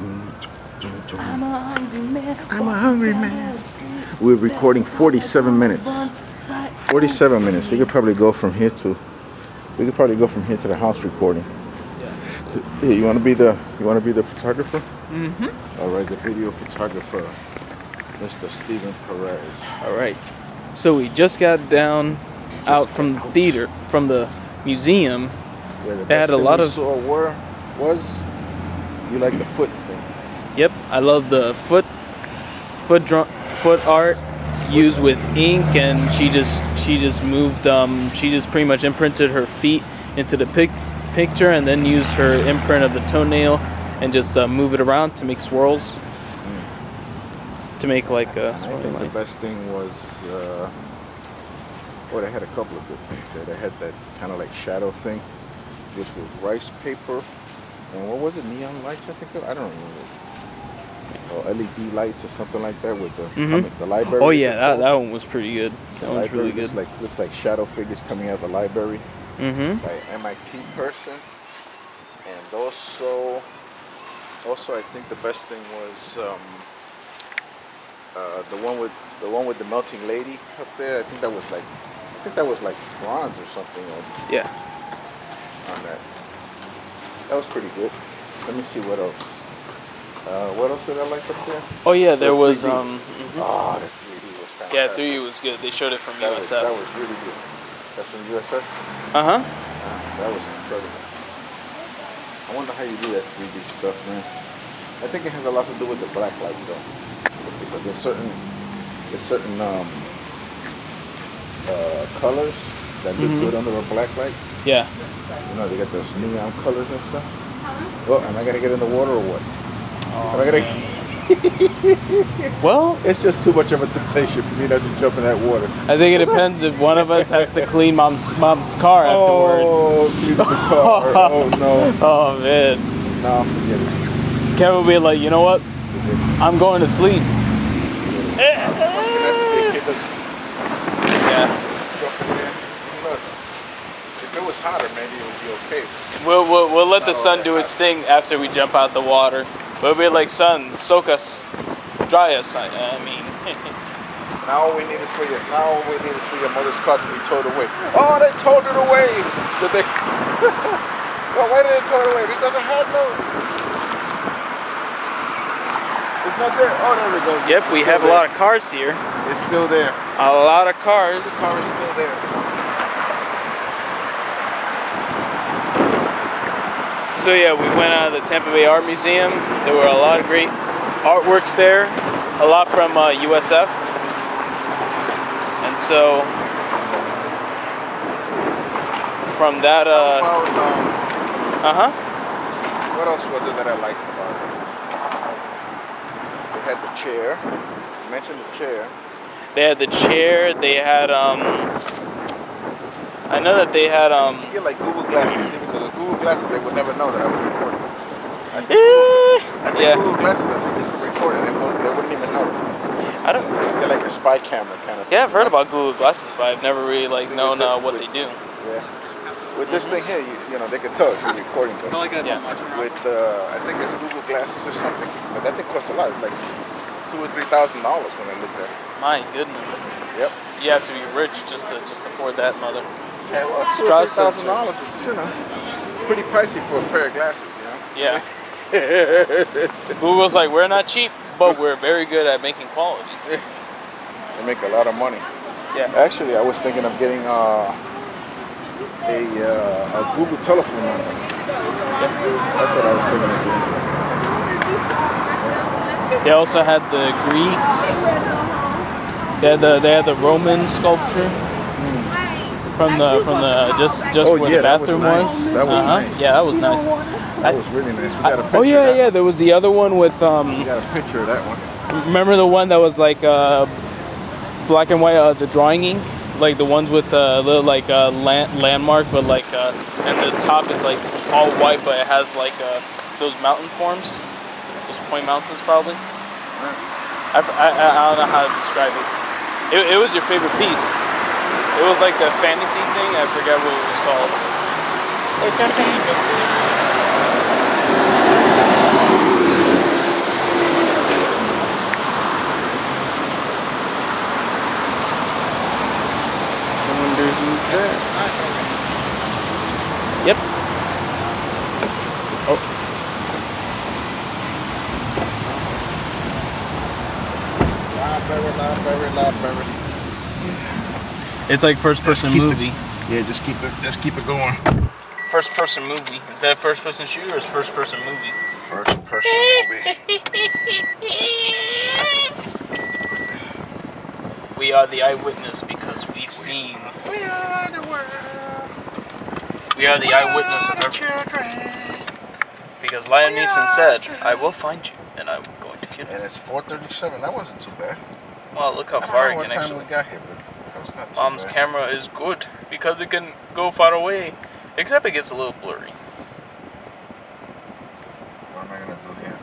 I'm a hungry man. I'm a hungry man. We're recording 47 minutes. 47 minutes. We could probably go from here to. We could probably go from here to the house recording. Yeah. Hey, you want to be the photographer? Mm-hmm. All right, the video photographer, Mr. Steven Perez. All right. So we just got out from the theater, from the museum. Yeah, they had a lot of. You like the foot thing? Yep, I love the foot art used with ink, and she just moved. She just pretty much imprinted her feet into the picture, and then used her imprint of the toenail, and just move it around to make swirls. To make like a. I think the best thing was. Well, they had a couple of good things there. They had that kind of like shadow thing, which was rice paper, and what was it? Neon lights, I think. I don't remember. Or LED lights or something like that with the library. Oh yeah, that one was pretty good. That one's really good. Looks like shadow figures coming out of the library by an MIT person. And also I think the best thing was the one with the melting lady up there. I think that was like bronze or something. Yeah. On that. That was pretty good. Let me see what else. What else did I like up there? Oh yeah, there was Oh, the 3D was fantastic. Yeah, 3D was good. They showed it from USF. That was really good. That's from USF? Uh-huh. That was incredible. I wonder how you do that 3D stuff, man. I think it has a lot to do with the black light, though. Because there's certain colors that look good under a black light. Yeah. You know, they got those neon colors and stuff. Well, am I gonna get in the water or what? Oh, am I gonna? Well, it's just too much of a temptation for me not to jump in that water. I think it depends if one of us has to clean mom's car afterwards. Oh, clean the car. Oh no. Oh man. No, forget it. Kevin will be like, you know what? I'm going to sleep. Yeah. If it was hotter, maybe it would be okay. We'll let the sun do its thing after we jump out the water. We'll be like, sun, soak us, dry us. I mean. Now all we need is for your mother's car to be towed away. Oh, they towed it away. Did they? Well, why did they tow it away? Because it had no. It's not there. Oh, there we go. Yep, we have a lot of cars here. It's still there. A lot of cars. The car is still there. So yeah, we went out of the Tampa Bay Art Museum. There were a lot of great artworks there, a lot from USF. And so, from that, What else was it that I liked about it? They had the chair. You mentioned the chair. They had the chair. They had I know that they had You get like Google glasses. See, because with Google glasses, they would never know that I was recording. I think Google glasses, I think it's recording. They wouldn't even know. I don't. They're like a spy camera kind of. Yeah, I've heard about Google glasses, but I've never really known what they do. Yeah. With this thing here, you know, they can tell if you're recording. But with I think it's Google glasses or something. But that thing costs a lot. It's like $2,000 or $3,000 when I looked at it. My goodness. Yep. You have to be rich just to afford that, mother. Yeah, well, $2,000 or $3,000 is, you know, pretty pricey for a pair of glasses, you know? Yeah. Google's like, we're not cheap, but we're very good at making quality. They make a lot of money. Yeah. Actually, I was thinking of getting a Google telephone number. Yeah. That's what I was thinking of doing. They also had the Greeks. They had the Roman sculpture. From the just where the bathroom was. That was nice. Yeah, that was nice. That was really nice. We got a picture oh yeah, of that. yeah. There was the other one with We got a picture of that one. Remember the one that was like black and white, the drawing ink, like the ones with the little like landmark, but like and the top is like all white, but it has like those mountain forms, those point mountains probably. I don't know how to describe it. It was your favorite piece. It was like a fantasy thing. I forget what it was called. It's a fantasy. very loud, very. It's like first-person movie. Yeah, just keep it going. First-person movie. Is that first-person shooter or is first-person movie? First-person movie. We are the eyewitness because we've seen. We are the world. We are the eyewitness of everything. Because Liam Neeson said, "I will find you, and I'm going to kill you." And it's 4:37. That wasn't too bad. Well, look how I far don't know it what can time actually. we got here, but that was not too Mom's bad. camera is good because it can go far away, except it gets a little blurry. What am I gonna do here?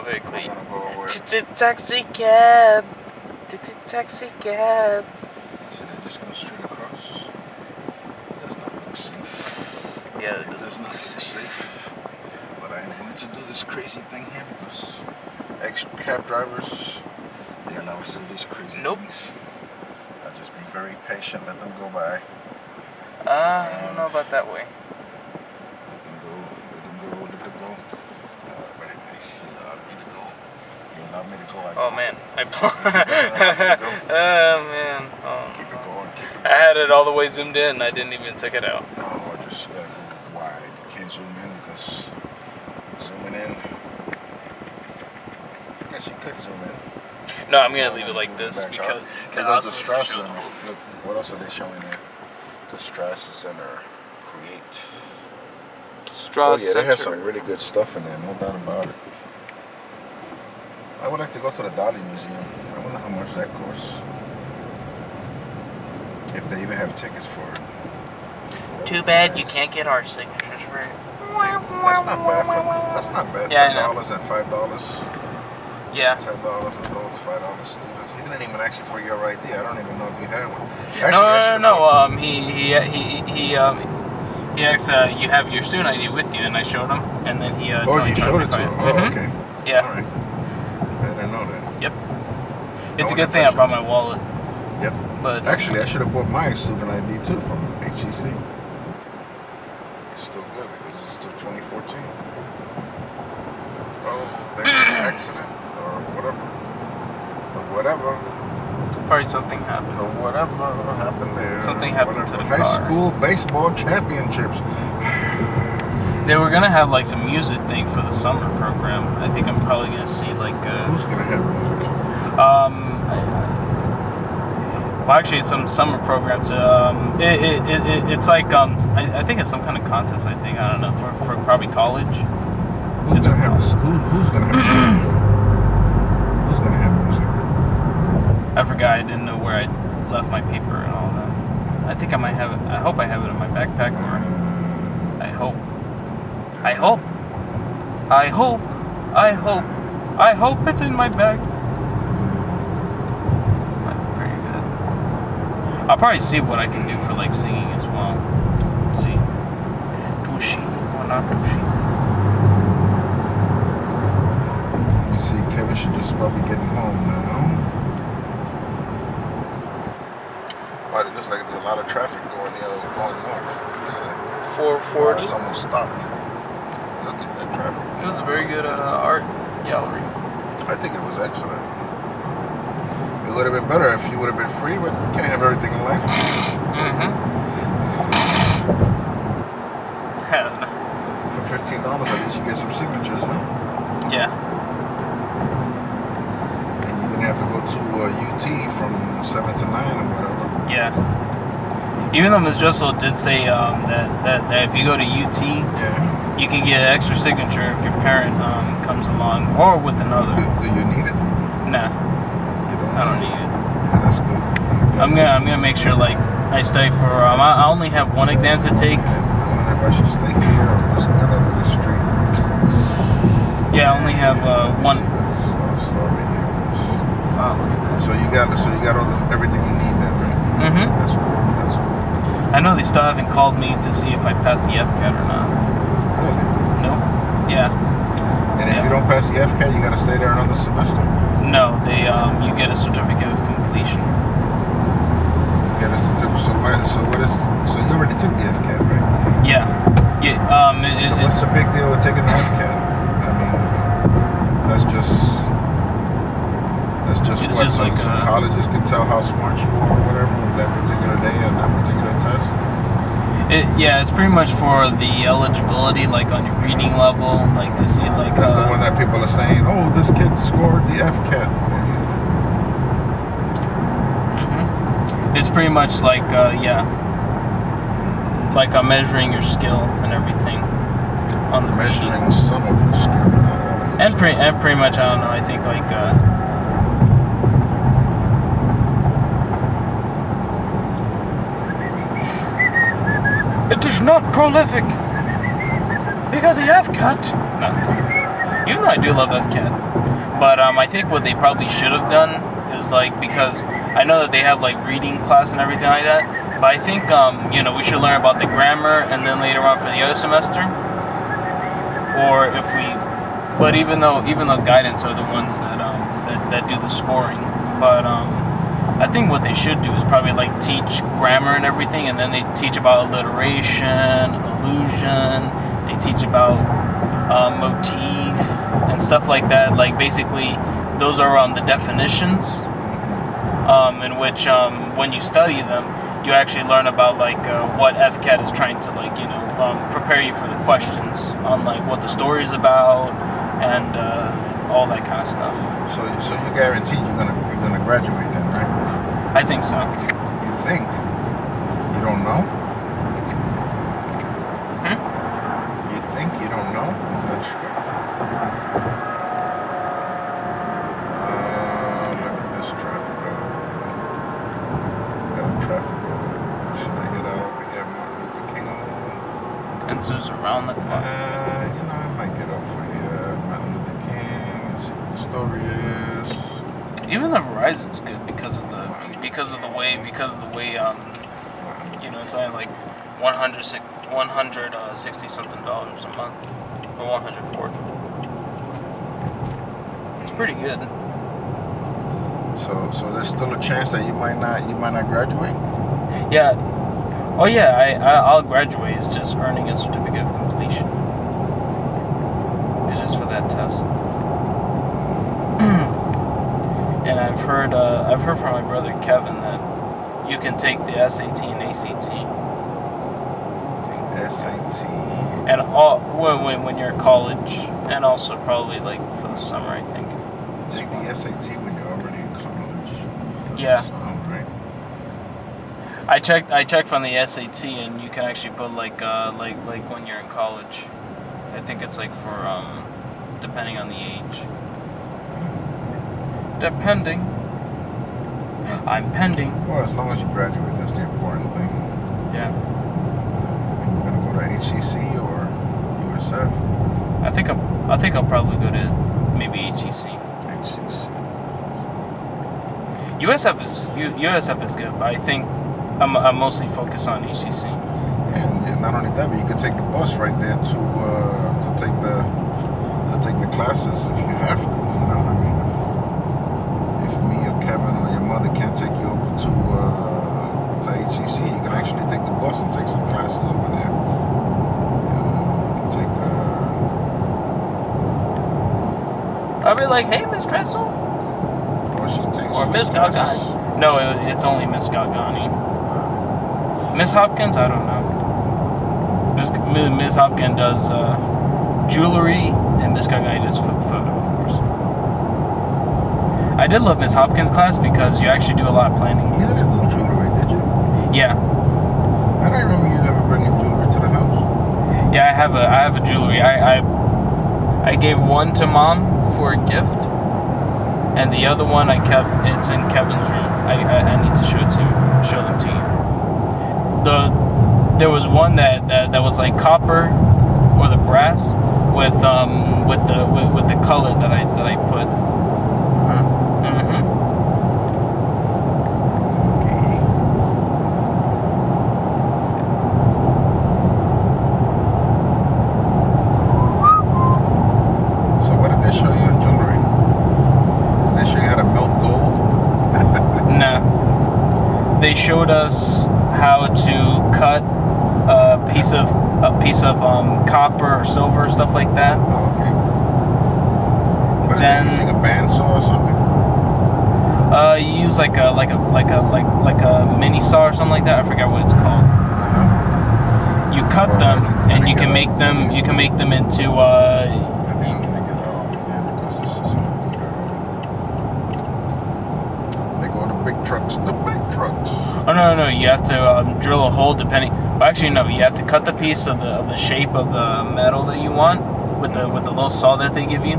Very I'm clean. gonna go over. Taxi cab. Taxi cab. Should I just go straight across? It does not look safe. Yeah, it It does doesn't not look safe. But I am going to do this crazy thing here because ex-cab drivers, they allow us to do these crazy things. I'll just be very patient, let them go by. I don't know about that way. Let them go, let them go, let them go. Very nice. You allowed me to go. You allowed me to go. I Oh go. man, You allowed me to go. oh man. Oh. Keep it going, keep it I going. had it all the way zoomed in. I didn't even take it out. No, I just gotta go wide. You can't zoom in because zooming in. I guess you could zoom in. No, I'm gonna leave it like this because there goes the Strauss Center. Look, what else are they showing there? The Strauss Center. Create. Strauss Oh yeah, they have Center. some really good stuff in there, no doubt about it. I would like to go to the Dali Museum. I wonder how much that costs. If they even have tickets for it. Too bad you can't get our signatures for it. That's not bad. Yeah, I know. $10 and $5. Yeah. $10 adults, $5 students. He didn't even ask you for your ID. I don't even know if you had one. No. He asked, you have your student ID with you, and I showed him, and then he. Oh, you showed it to him. Oh, okay. Yeah. All right. I didn't know that. Yep. It's a good thing I brought my wallet. Yep. But actually, I should have bought my student ID too from HEC. It's still good because it's still 2014. Oh, there was an accident or whatever. The whatever. Probably something happened. The whatever happened there. Something happened to the High car. school baseball championships. They were gonna have like some music thing for the summer program. I think I'm probably gonna see like. Who's gonna have music? Well, actually, some summer programs. It's like I think it's some kind of contest. I think I don't know for probably college. Who's gonna have this? Who's gonna have music? Who's gonna have music? I forgot. I didn't know where I left my paper and all that. I think I might have it. I hope I have it in my backpack. Or I hope. I hope. I hope. I hope. I hope it's in my bag. Pretty good. I'll probably see what I can do for like singing as well. Let's see. Tushy. Or not tushy. Let me see. Kevin should just about be getting home now. Wow, it looks like there's a lot of traffic going north. Look at that. 440. It's almost stopped. Look at that traffic. It was a very good art gallery. I think it was excellent. It would have been better if you would have been free, but you can't have everything in life. For $15, at least you get some signatures, huh? Yeah. And you didn't have to go to UT from 7 to 9 or whatever. Yeah. Even though Ms. Dressel did say that if you go to UT, Yeah. you can get an extra signature if your parent comes along or with another. Do you need it? Nah, You don't. I don't need it. Yeah, that's good. I'm gonna make sure like I study for. I only have one exam to take. I wonder if I should stay here or just get out to the street. Yeah, I only have one. Let's start right here. Oh, look at that. So you got everything you need then, right? That's good. That's good. I know they still haven't called me to see if I passed the FCAT or not. Really? Nope. Yeah. And if you don't pass the FCAT, you got to stay there another semester. No, they you get a certificate of completion. Get a certificate. So you already took the FCAT, right? Yeah. Yeah. So what's the big deal with taking the FCAT? I mean, that's just It's what? just so like some colleges could tell how smart you are or whatever with that particular day and that particular test. Yeah, it's pretty much for the eligibility, like on your reading level, like to see like. That's the one that people are saying, oh, this kid scored the FCAT. It's pretty much like like measuring your skill and everything on the measuring reading. Some of your skill, not all of and pretty much, I don't know, I think like it is not prolific because the FCAT. No, even though I do love FCAT, but I think what they probably should have done is like, because I know that they have like reading class and everything like that, but I think we should learn about the grammar and then later on for the other semester, or if we. But even though guidance are the ones that do the scoring, but I think what they should do is probably like teach grammar and everything, and then they teach about alliteration, allusion. They teach about motif and stuff like that. Like basically, those are the definitions, in which when you study them, you actually learn about like what FCAT is trying to like prepare you for the questions on like what the story is about and all that kind of stuff. So you're guaranteed you're gonna graduate then, right? I think so. You think? You don't know? You think you don't know? You're not sure. Look at this traffic. Traffic. Should I get out over here, Martin Luther King? And so it's around the clock. I might get off of here, Martin Luther King, and see what the story is. Even the Verizon's good because of the way it's only like $160 something a month, or $140. It's pretty good. So there's still a chance that you might not graduate? Yeah. Oh yeah, I'll graduate. It's just earning a certificate of completion. It's just for that test. And I've heard from my brother Kevin that you can take the SAT and ACT. SAT. And all when you're in college, and also probably like for the summer, I think. Take the SAT when you're already in college. Yeah. Right. I checked from the SAT, and you can actually put like when you're in college. I think it's like for depending on the age. Depending. I'm pending. Well, as long as you graduate, that's the important thing. Yeah. And you're gonna go to HCC or USF? I think I'll probably go to maybe HCC. HCC. USF is good, but I think I'm mostly focused on HCC. And not only that, but you can take the bus right there to take the classes if you have to. You know what I mean? If me or Kevin or your mother can't take you over to HCC, you can actually take the bus and take some classes over there. You can take. I'll be like, hey, Miss Dressel. Or she takes. Or Miss Galgani. No, it's only Miss Galgani. Miss Hopkins, I don't know. Miss Hopkins does jewelry, and Miss Galgani does photo, of course. I did love Miss Hopkins' class because you actually do a lot of planning. You didn't do jewelry, did you? Yeah. I don't remember you ever bringing jewelry to the house. Yeah, I have a jewelry. I gave one to Mom for a gift, and the other one it's in Kevin's room. I need to show them to you. There was one that was like copper or the brass with the color that I put. They showed us how to cut a piece of copper or silver, stuff like that. Oh, okay. But then using a bandsaw or something? You use like a mini saw or something like that. I forget what it's called. You cut them, and you can make them. You can make them into. I think I'm gonna get out over here because this isn't good at all. They go to big trucks. The big trucks. Oh no! You have to drill a hole depending. Well, actually, no. You have to cut the piece of the shape of the metal that you want with the little saw that they give you,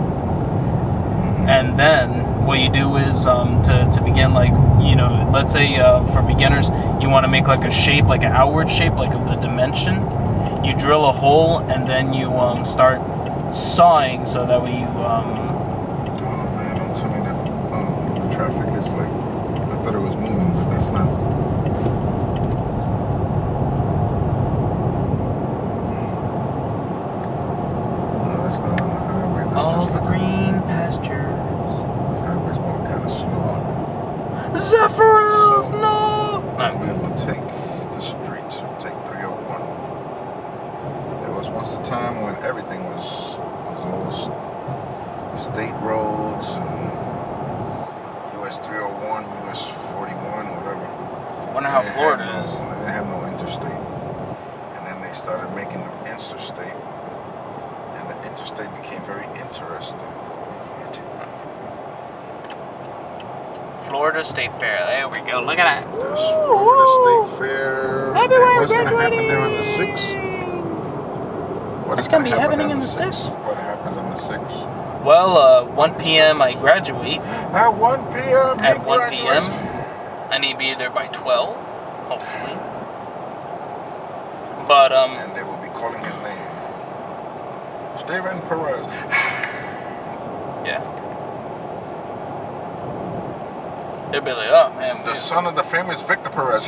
and then what you do is to begin, like, you know, let's say for beginners you want to make like a shape, like an outward shape, like of the dimension. You drill a hole and then you start sawing so that way you. Oh man! Don't tell me that the traffic is like. I thought it was moving, but that's not. No, that's not on the highway. That's All just the like green pastures. highway's going kind of slow. Zephyros, So, no! We will take the streets. We'll take 301. There was once a time when everything was all state roads and US 301, US 41, whatever. Wonder how They didn't Florida have is. They didn't have no interstate. And then they started making them interstate. And the interstate became very interesting. Florida State Fair. There we go. Look at that. There's Florida State Fair. Everywhere, What's going to happen graduating. there on the 6th? What What's is gonna gonna be happen happening on in the 6th? 6th? What happens on the 6th? Well, 1 p.m. I graduate. At 1 p.m. he At 1 p.m. graduates. I need to be there by 12, hopefully. But, And they will be calling his name. Steven Perez. yeah. They'll be like, oh, man. The son of the famous Victor Perez.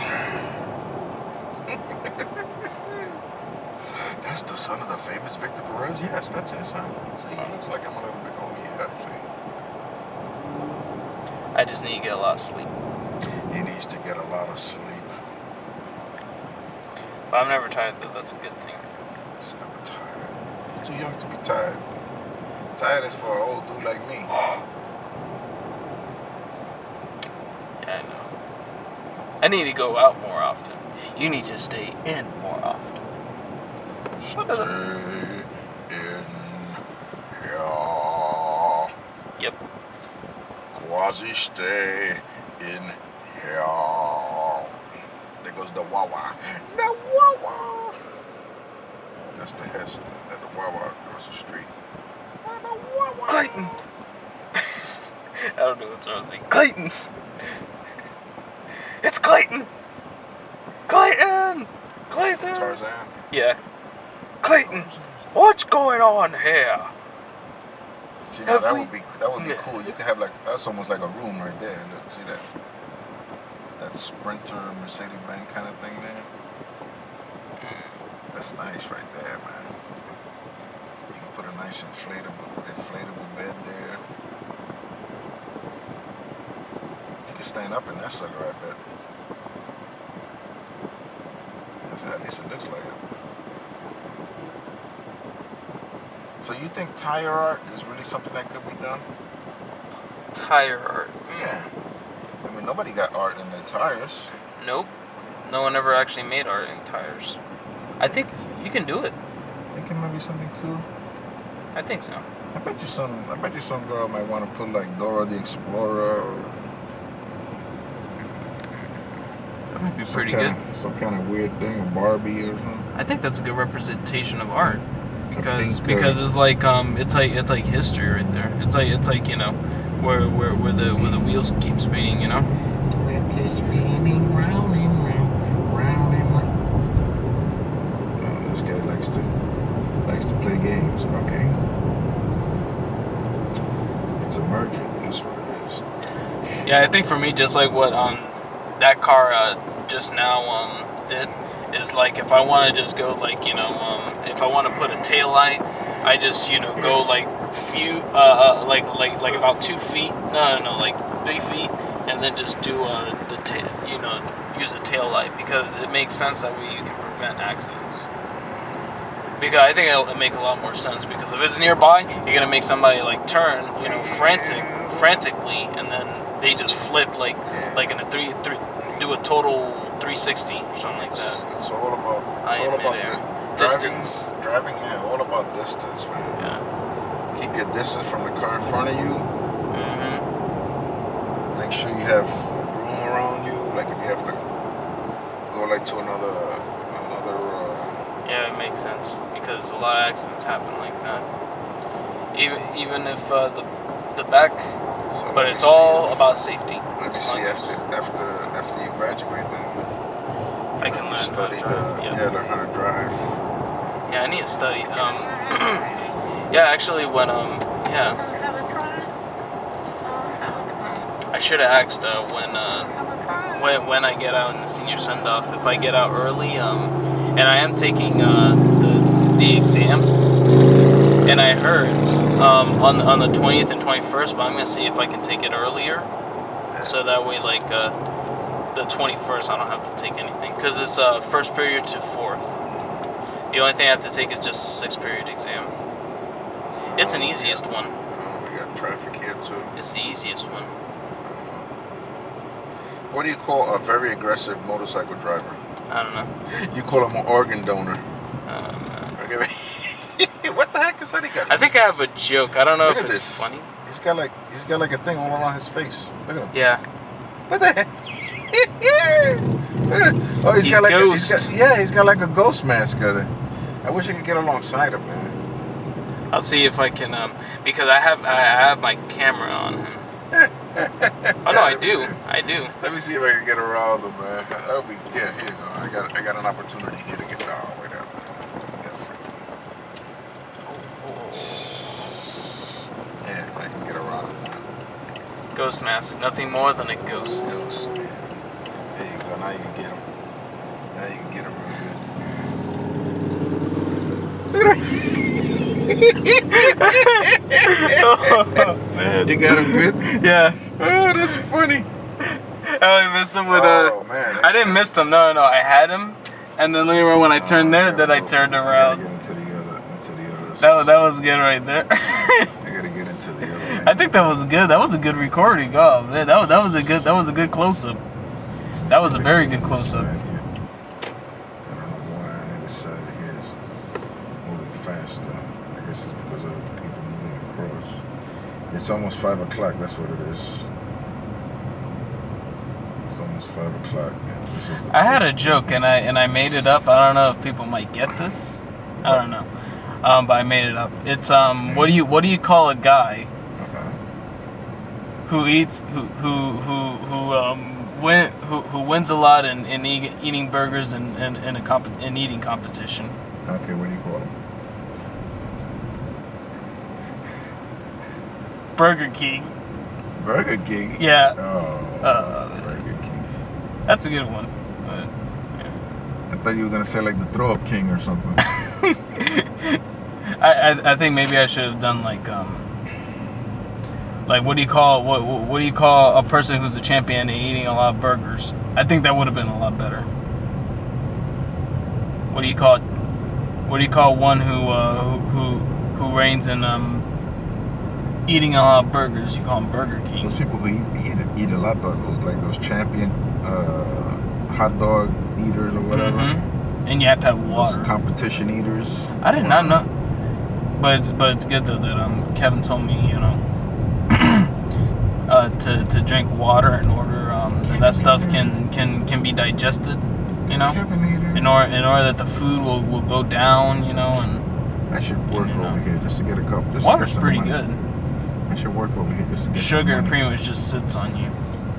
That's the son of the famous Victor Perez? Yes, that's his son. See, he looks like him a little bit. Oh, yeah, see. I just need to get a lot of sleep. He needs to get a lot of sleep. But I'm never tired, though. That's a good thing. He's never tired. You're too young to be tired. Tired is for an old dude like me. Yeah, I know. I need to go out more often. You need to stay in more often. Stay in here. Yep. Quasi stay in here. There goes the Wawa. The Wawa. That's the Hess. The Wawa across the street. The Wawa. Clayton! I don't know what's wrong with me. Clayton! It's Clayton! Clayton! Clayton! Tarzan. Yeah. Clayton! What's going on here? See, now that would be cool. You could have like, that's almost like a room right there. Look, see that? That Sprinter Mercedes-Benz kind of thing there. That's nice right there, man. You can put a nice inflatable bed there. You can stand up in that sucker, I bet. At least it looks like it. So you think tire art is really something that could be done? Tire art. Yeah. I mean, nobody got art in their tires. Nope. No one ever actually made art in tires. I think you can do it. Think it might be something cool. I think so. I bet you some girl might want to put like Dora the Explorer. Or That might be some pretty kinda, good. Some kind of weird thing, a Barbie or something. I think that's a good representation of art. Because pink, it's like it's like history right there. It's like you know where the wheels keep spinning, you know. Wheel keeps spinning round and round, round and round. Oh, this guy likes to play games. Okay. It's emergent. That's what it is. Yeah, I think for me, just like what that car just now did, is like if I want to just go like, you know, if I want to put a tail light, I just, you know, go like few like about 2 feet, no, like 3 feet, and then just do the tail, you know, use the tail light, because it makes sense that way you can prevent accidents. Because I think it makes a lot more sense, because if it's nearby, you're gonna make somebody like turn, you know, frantically, and then they just flip like in a do a total 360 or something like that. It's all about the distance. Driving, yeah, all about distance, man. Yeah. Keep your distance from the car in front of you. Mm-hmm. Make sure you have room around you. Like if you have to go like to another. Yeah, it makes sense because a lot of accidents happen like that. Even if the back, So but it's all about safety. Let me see after you graduate, then I can learn how to drive. learn how to drive. Yeah, I need to study. Yeah, actually, when I should have asked when I get out in the senior send off. If I get out early, and I am taking the exam, and I heard on the 20th and 21st, but I'm gonna see if I can take it earlier, so that way like the 21st I don't have to take anything because it's first period to fourth. The only thing I have to take is just 6th period exam. It's an easiest one. We got traffic here too. It's the easiest one. What do you call a very aggressive motorcycle driver? I don't know. You call him an organ donor. Okay. What the heck is that he got? I think I have a joke. I don't know if it's funny. He's got like a thing all around his face. Look at him. Yeah. What the heck? Oh, he's got like a ghost mask on it. I wish I could get alongside him, man. I'll see if I can because I have my camera on him. Oh no, I do. Let me see if I can get around him, man. That'll be here you go. I got an opportunity here to get down way down. Yeah, I can get around him, man. Ghost mask, nothing more than a ghost. Ghost, man. There you go. Now you can get him. Now you can get him real good. Look at that. Oh, man. You got him good? Yeah. Oh, that's funny. I only missed him with man. I didn't miss him. No. I had him, and then later on when I turned there, then I turned around. I gotta get into the other. That was good right there. I gotta get into the other. Man. I think that was good. That was a good recording. Oh man, that was a good close up. That was a very good close up. I don't know why the side here is moving faster. I guess it's because of people moving across. It's almost 5 o'clock. That's what it is. It's almost 5 o'clock. I had a joke and I made it up. I don't know if people might get this. I don't know, but I made it up. It's what do you call a guy who eats who wins a lot in eating burgers in an eating competition? Okay, what do you call him? Burger King. Burger King? Yeah. Oh, Burger King. That's a good one. But, yeah. I thought you were gonna say like the Throw Up King or something. I think maybe I should have done like what do you call a person who's a champion and eating a lot of burgers? I think that would have been a lot better. What do you call one who reigns in eating a lot of burgers? You call them Burger King. Those people who eat a lot of those champion hot dog eaters or whatever. Mm-hmm. And you have to have water. Those competition eaters. I did not know. But it's good though that Kevin told me, to drink water in order that stuff can be digested, in order that the food will go down, and I should work over here just to get a cup. Water's pretty good. I should work over here just to get sugar pretty much just sits on you.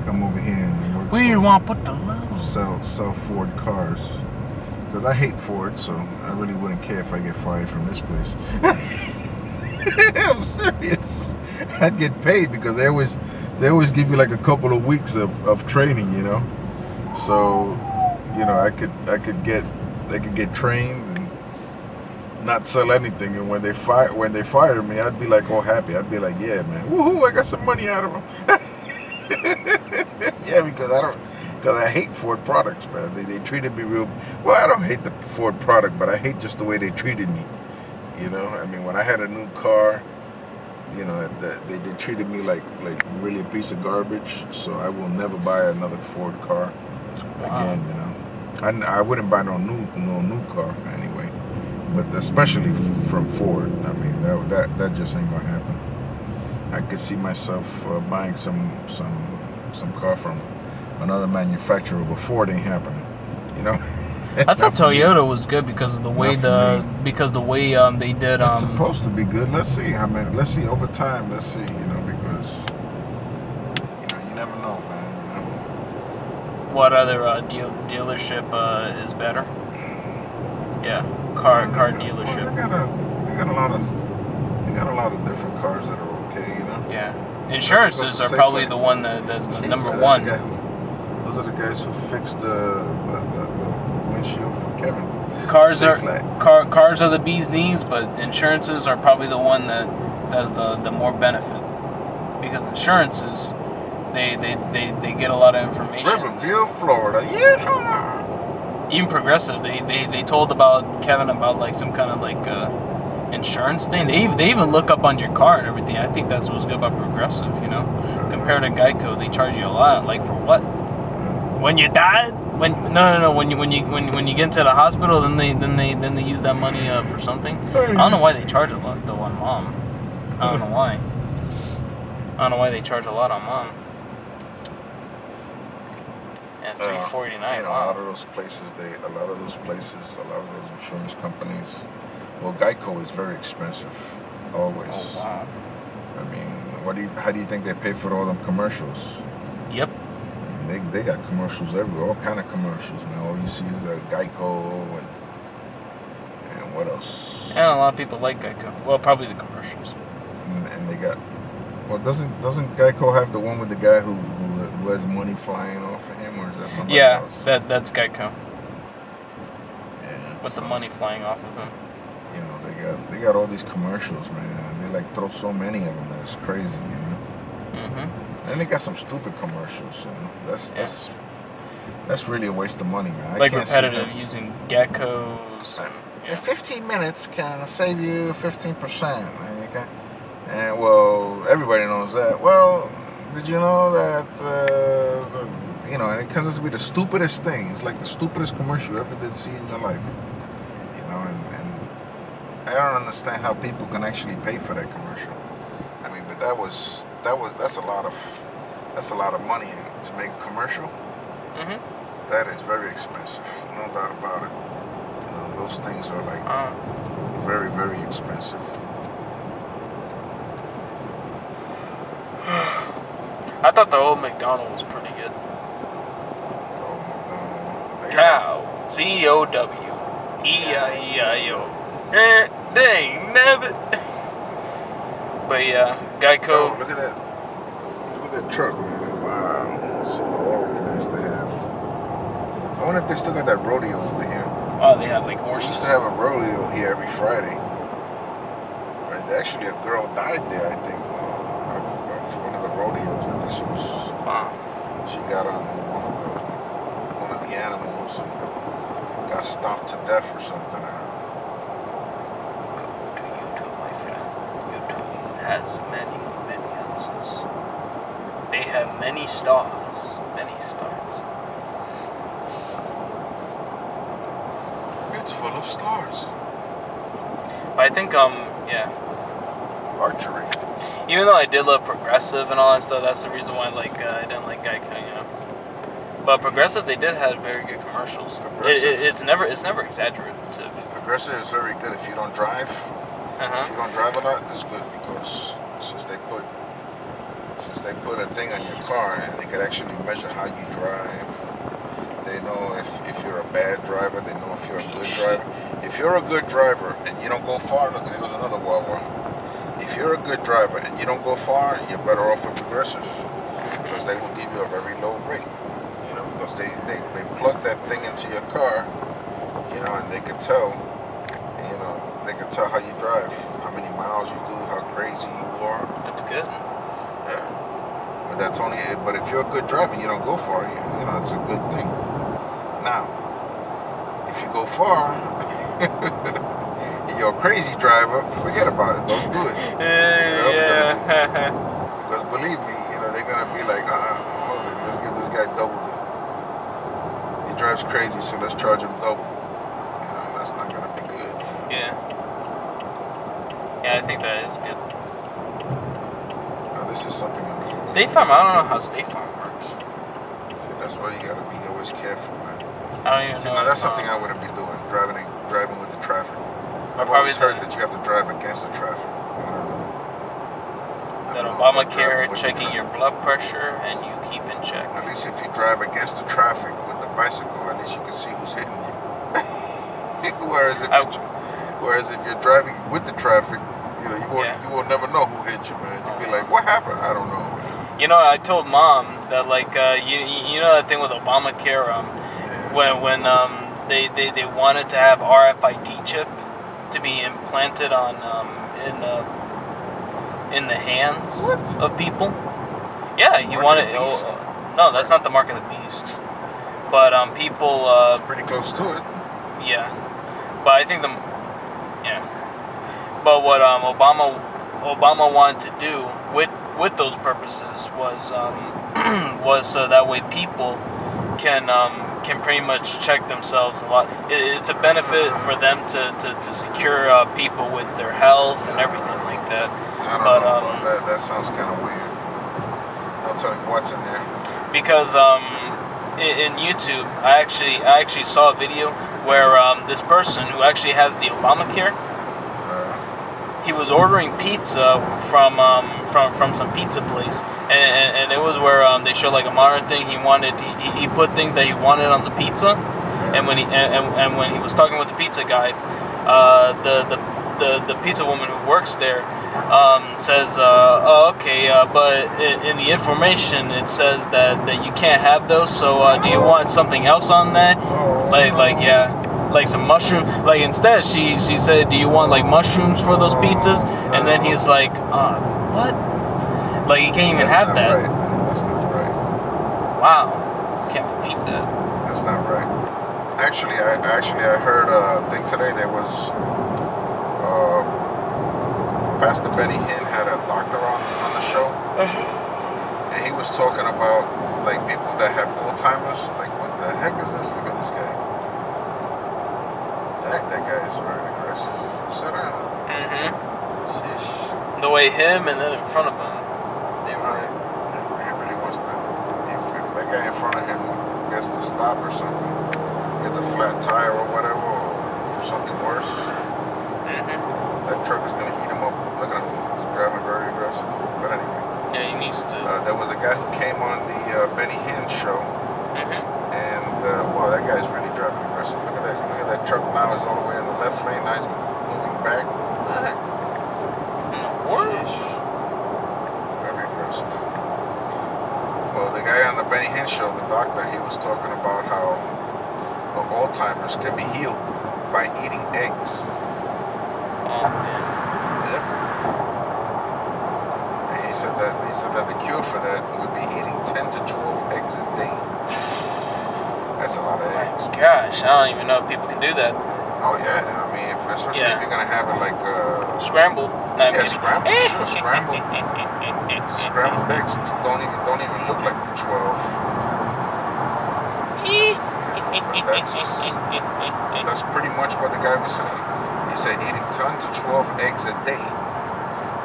Come over here and work. Where you want to put the love? Sell Ford cars. Because I hate Ford, so I really wouldn't care if I get fired from this place. I'm serious. I'd get paid because they always give you like a couple of weeks of training, So, I could get trained and not sell anything, and when they fired me, I'd be like all happy. I'd be like, yeah, man, woohoo! I got some money out of them. Yeah, because I hate Ford products, man. They treated me real well. I don't hate the Ford product, but I hate just the way they treated me. I mean, when I had a new car, you know, that they treated me like really a piece of garbage. So I will never buy another Ford car again. You know, I wouldn't buy no new car anyway. But especially from Ford, I mean that just ain't gonna happen. I could see myself buying some car from another manufacturer, but Ford ain't happening. You know. I thought Toyota was good because of the way they did. It's supposed to be good. Let's see. I mean, let's see over time. Let's see. You know, because you never know, man. You know? What other dealership is better? Yeah, car dealership. Well, they got a lot of different cars that are okay. You know. Yeah, insurances are probably the one that's the number one. Those are the guys who fixed the windshield for Kevin. Cars are the bee's knees, but insurances are probably the one that does the more benefit, because insurances they get a lot of information. Riverview, Florida. Yeah. Even Progressive, they told about Kevin about like some kind of like insurance thing. They even look up on your car and everything. I think that's what's good about Progressive, you know. Compared to Geico, they charge you a lot. Like for what? When you died? No. When you get into the hospital, then they use that money for something. I don't know why they charge a lot though on mom. I don't know why. I don't know why they charge a lot on mom. Yeah, $349. You know, a lot of those places, a lot of those insurance companies. Well, Geico is very expensive, always. Oh wow. I mean, how do you think they pay for all them commercials? Yep. They got commercials everywhere, all kind of commercials, man. All you see is that Geico and what else? And a lot of people like Geico. Well, probably the commercials. And they got. Well, doesn't Geico have the one with the guy who has money flying off of him, or is that somebody else? Yeah, that's Geico. Yeah. With the money flying off of him. You know, they got all these commercials, man, and they like throw so many of them that it's crazy, you know. Mhm. And they got some stupid commercials, you know. That's really a waste of money, man. Like repetitive, using geckos. In 15 minutes can save you 15%. And well, everybody knows that. Well, did you know that? You know, and it comes to be the stupidest thing. It's like the stupidest commercial you ever did see in your life. You know, and I don't understand how people can actually pay for that commercial. I mean, but that's a lot of money to make a commercial. Mhm. That is very expensive, no doubt about it. You know, those things are like very, very expensive. I thought the old McDonald was pretty good. Cow, COW, EIEIO. Dang, nabbit. But yeah, Geico. Oh, look at that truck, man. Wow. So that would be nice to have. I wonder if they still got that rodeo over here. Oh, they have like We horses. used to have a rodeo here every Friday. Right? Actually, a girl died there, I think. One of the rodeos. I think she got on one of the animals and got stomped to death or something. Go to YouTube, my friend. YouTube has many answers. They have many stars. It's full of stars. But I think, yeah. Archery. Even though I did love Progressive and all that stuff, that's the reason why I didn't like Geico, you know. But Progressive, they did have very good commercials. It's never exaggerative. Progressive is very good if you don't drive. If you don't drive a lot, it's good because since they put a thing on your car and they could actually measure how you drive. They know if you're a bad driver. They know if you're a good driver. If you're a good driver and you don't go far, look, there goes another Wawa. If you're a good driver and you don't go far, you're better off with Progressive because they will give you a very low rate. You know, because they plug that thing into your car, you know, and they can tell, you know, they can tell how you drive, how many miles you do, how crazy you are. That's good. Yeah. But that's only. But if you're a good driver and you don't go far, you know, it's a good thing. Now, if you go far. You're a crazy driver, forget about it. Don't do it. Yeah. Because believe me, you know, they're gonna be like, hold it, let's give this guy double the. He drives crazy, so let's charge him double. You know, that's not gonna be good. Yeah. Yeah, I think that is good. This is something. State Farm, I don't know how State Farm works. See, that's why you gotta be always careful, man. I don't even know. Now that's something I wouldn't be doing. Driving with the traffic. I've Probably always heard that you have to drive against the traffic. That Obamacare checking your blood pressure and you keep in check. At least if you drive against the traffic with the bicycle, at least you can see who's hitting you. Whereas if you're driving with the traffic, you know, you will never know who hit you, man. You'll be like, what happened? I don't know. You know, I told Mom that like you know that thing with Obamacare when they wanted to have RFID chip to be implanted on in the hands of people. Yeah, you want it. No, that's not the mark of the beast. But people. It's pretty close to it. Yeah, but I think But what Obama wanted to do with those purposes was so that way people can pretty much check themselves a lot. It's a benefit for them to secure people with their health and everything like that. I don't know about that. That sounds kind of weird. I'll tell you what's in there. Because in YouTube, I actually saw a video where this person who actually has the Obamacare, he was ordering pizza from some pizza place, and it was where they showed like a modern thing. He put things that he wanted on the pizza, and when he was talking with the pizza guy, the pizza woman who works there says, oh, okay, but in the information it says that you can't have those. So do you want something else on that? Like some mushroom. Like instead, she said, do you want like mushrooms for those pizzas? And then he's like, what? Like you can't even have that. Right. That's not right. Wow, can't believe that. That's not right. Actually, I heard a thing today. There was Pastor Benny Hinn had a doctor on the show, and he was talking about like people that have Alzheimer's. Like, what the heck is this? Look at this guy. That guy is very aggressive. Sit down. Sheesh. The way him and then in front of him, they were. He really wants to. If that guy in front of him gets to stop or something, gets a flat tire or whatever, or something worse, that truck is gonna eat him up. Look at him. He's driving very aggressive. But anyway. Yeah, he needs to. There was a guy who came on the Benny Hinn show, and wow, that guy's really driving aggressive. Look at that. Look at that truck now is all the way in the left lane. Now he's moving back. What the heck? Sheesh. Very aggressive. Well, the guy on the Benny Hinn show, the doctor, he was talking about how Alzheimer's can be healed by eating eggs. Oh man. Yep. And he said that the cure for that would be eating 10 to 12 eggs a day. That's a lot of eggs. Gosh, I don't even know if people can do that. Oh yeah, I mean, especially if you're gonna have it like scrambled. Scrambled. Sure, scrambled. Scrambled eggs don't even look like 12. That's pretty much what the guy was saying. He said eating 10 to 12 eggs a day.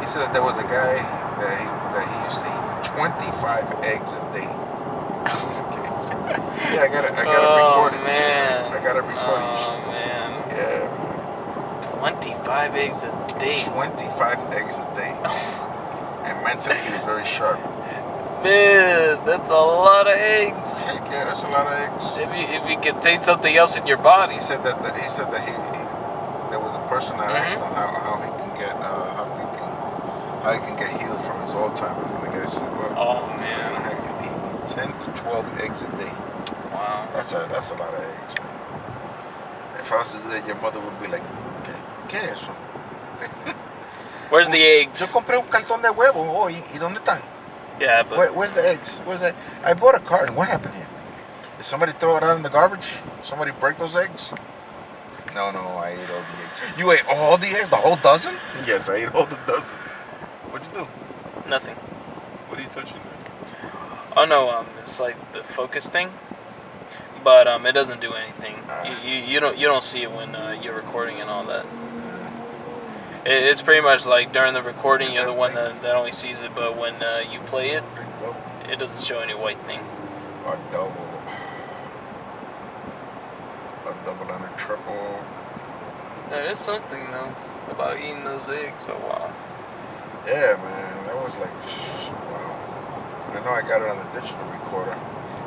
He said that there was a guy that he used to eat 25 eggs a day. Okay. Yeah, I got it recorded. Man. I got it recorded. Oh man. Yeah. 25 eggs a day. 25 eggs a day. And mentally he was very sharp. Man, that's a lot of eggs. Heck yeah, that's a lot of eggs. If you contain something else in your body. He said that he there was a person that asked him how he can get healed from his Alzheimer's, and the guy said, well, oh man, gonna have you eat 10 to 12 eggs a day. Wow. That's a lot of eggs, man. If I was to do that, your mother would be like, ¿Qué es eso? Where's the eggs? Yo compré un cartón de huevos hoy, ¿y dónde están? Yeah, but Where's the eggs? Where's that? I bought a carton. What happened here? Did somebody throw it out in the garbage? Somebody break those eggs? No, I ate all the eggs. You ate all the eggs? The whole dozen? Yes, I ate all the dozen. What'd you do? Nothing. What are you touching there? Oh no, it's like the focus thing, but it doesn't do anything. You don't see it when you're recording and all that. It's pretty much like during the recording you're the one that only sees it, but when you play it, it doesn't show any white thing. A double and a triple. That is something though about eating those eggs. Oh wow. Yeah, man, that was like, wow. I know I got it on the digital recorder.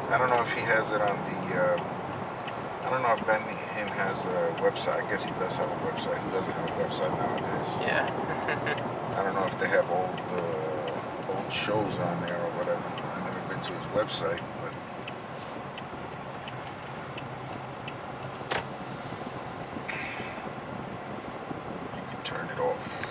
I don't know if he has it on the, I don't know if Ben him has a website. I guess he does have a website. Who doesn't have a website nowadays? Yeah. I don't know if they have old shows on there or whatever. I've never been to his website, but you can turn it off.